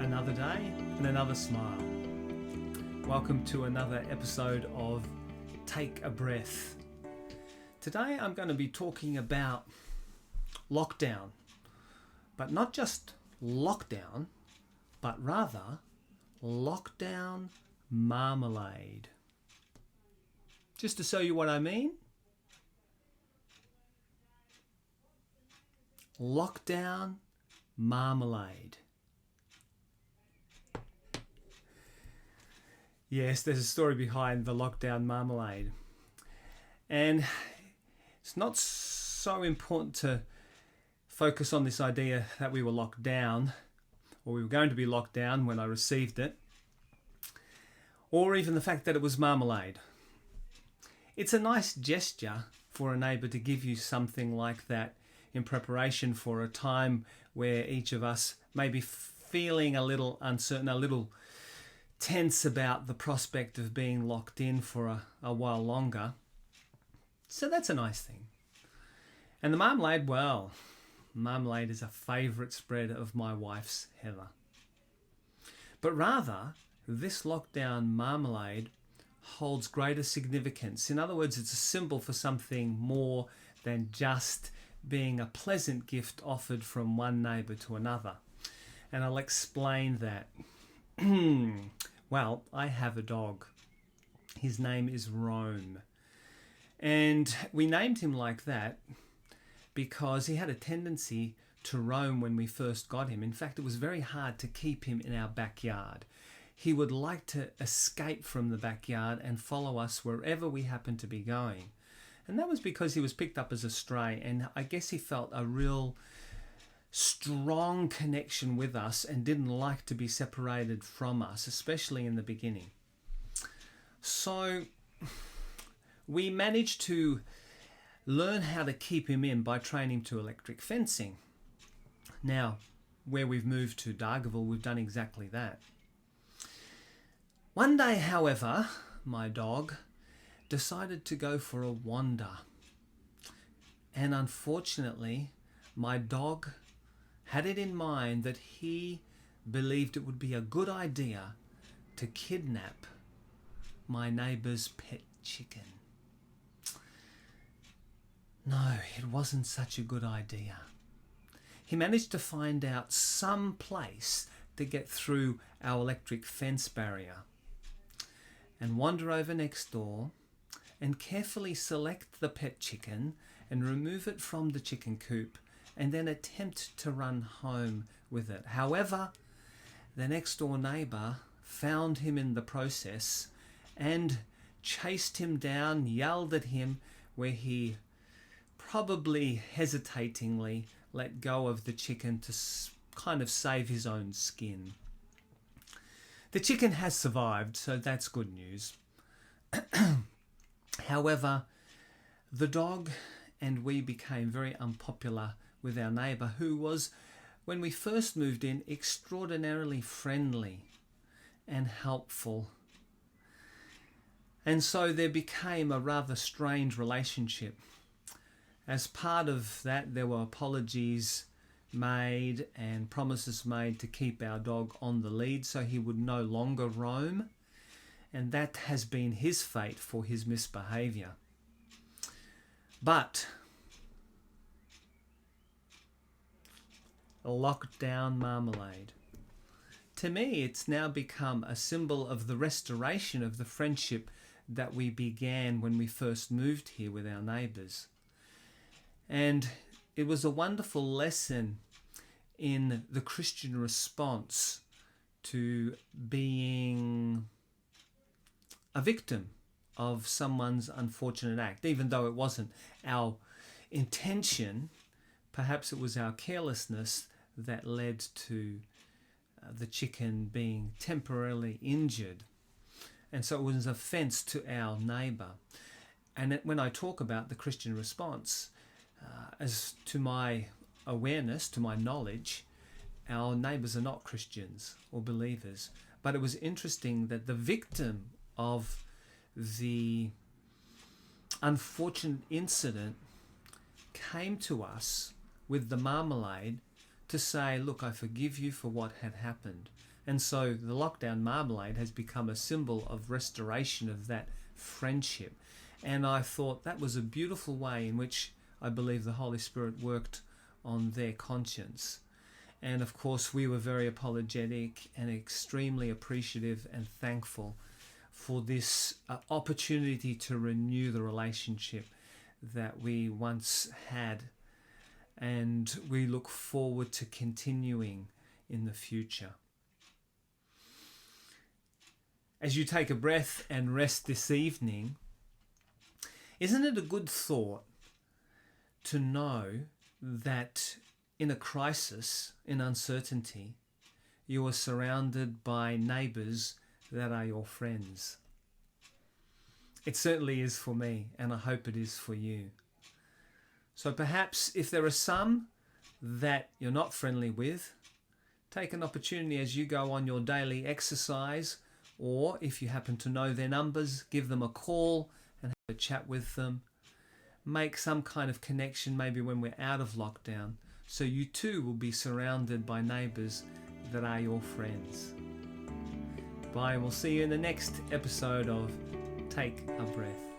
another day and another smile. Welcome to another episode of Take a Breath. Today I'm going to be talking about lockdown, but not just lockdown, but rather lockdown marmalade. Just to show you what I mean, lockdown marmalade. Yes, there's a story behind the lockdown marmalade. And it's not so important to focus on this idea that we were locked down, or we were going to be locked down when I received it, or even the fact that it was marmalade. It's a nice gesture for a neighbour to give you something like that in preparation for a time where each of us may be feeling a little uncertain, a little tense about the prospect of being locked in for a while longer. So that's a nice thing. And the marmalade, well, marmalade is a favourite spread of my wife's, Heather. But rather, this lockdown marmalade holds greater significance. In other words, it's a symbol for something more than just being a pleasant gift offered from one neighbour to another. And I'll explain that. Well, I have a dog. His name is Rome. And we named him like that because he had a tendency to roam when we first got him. In fact, it was very hard to keep him in our backyard. He would like to escape from the backyard and follow us wherever we happened to be going. And that was because he was picked up as a stray, and I guess he felt a real strong connection with us and didn't like to be separated from us, especially in the beginning. So we managed to learn how to keep him in by training to electric fencing. Now, where we've moved to Dargaville, we've done exactly that. One day, however, my dog decided to go for a wander. And unfortunately, my dog had it in mind that he believed it would be a good idea to kidnap my neighbour's pet chicken. No, it wasn't such a good idea. He managed to find out some place to get through our electric fence barrier and wander over next door and carefully select the pet chicken and remove it from the chicken coop and then attempt to run home with it. However, the next door neighbour found him in the process and chased him down, yelled at him, where he probably hesitatingly let go of the chicken to kind of save his own skin. The chicken has survived, so that's good news. However, the dog and we became very unpopular with our neighbour, who was, when we first moved in, extraordinarily friendly and helpful. And so there became a rather strange relationship. As part of that, there were apologies made and promises made to keep our dog on the lead so he would no longer roam. And that has been his fate for his misbehaviour. But lockdown marmalade. To me, it's now become a symbol of the restoration of the friendship that we began when we first moved here with our neighbours. And it was a wonderful lesson in the Christian response to being a victim of someone's unfortunate act. Even though it wasn't our intention, perhaps it was our carelessness that led to the chicken being temporarily injured. And so it was an offence to our neighbour. And when I talk about the Christian response, as to my awareness, to my knowledge, our neighbours are not Christians or believers. But it was interesting that the victim of the unfortunate incident came to us with the marmalade to say, look, I forgive you for what had happened. And so the lockdown marmalade has become a symbol of restoration of that friendship. And I thought that was a beautiful way in which I believe the Holy Spirit worked on their conscience. And of course, we were very apologetic and extremely appreciative and thankful for this opportunity to renew the relationship that we once had. And we look forward to continuing in the future. As you take a breath and rest this evening, isn't it a good thought to know that in a crisis, in uncertainty, you are surrounded by neighbours that are your friends? It certainly is for me, and I hope it is for you. So perhaps if there are some that you're not friendly with, take an opportunity as you go on your daily exercise, or if you happen to know their numbers, give them a call and have a chat with them. Make some kind of connection maybe when we're out of lockdown, so you too will be surrounded by neighbours that are your friends. Bye, and we'll see you in the next episode of Take a Breath.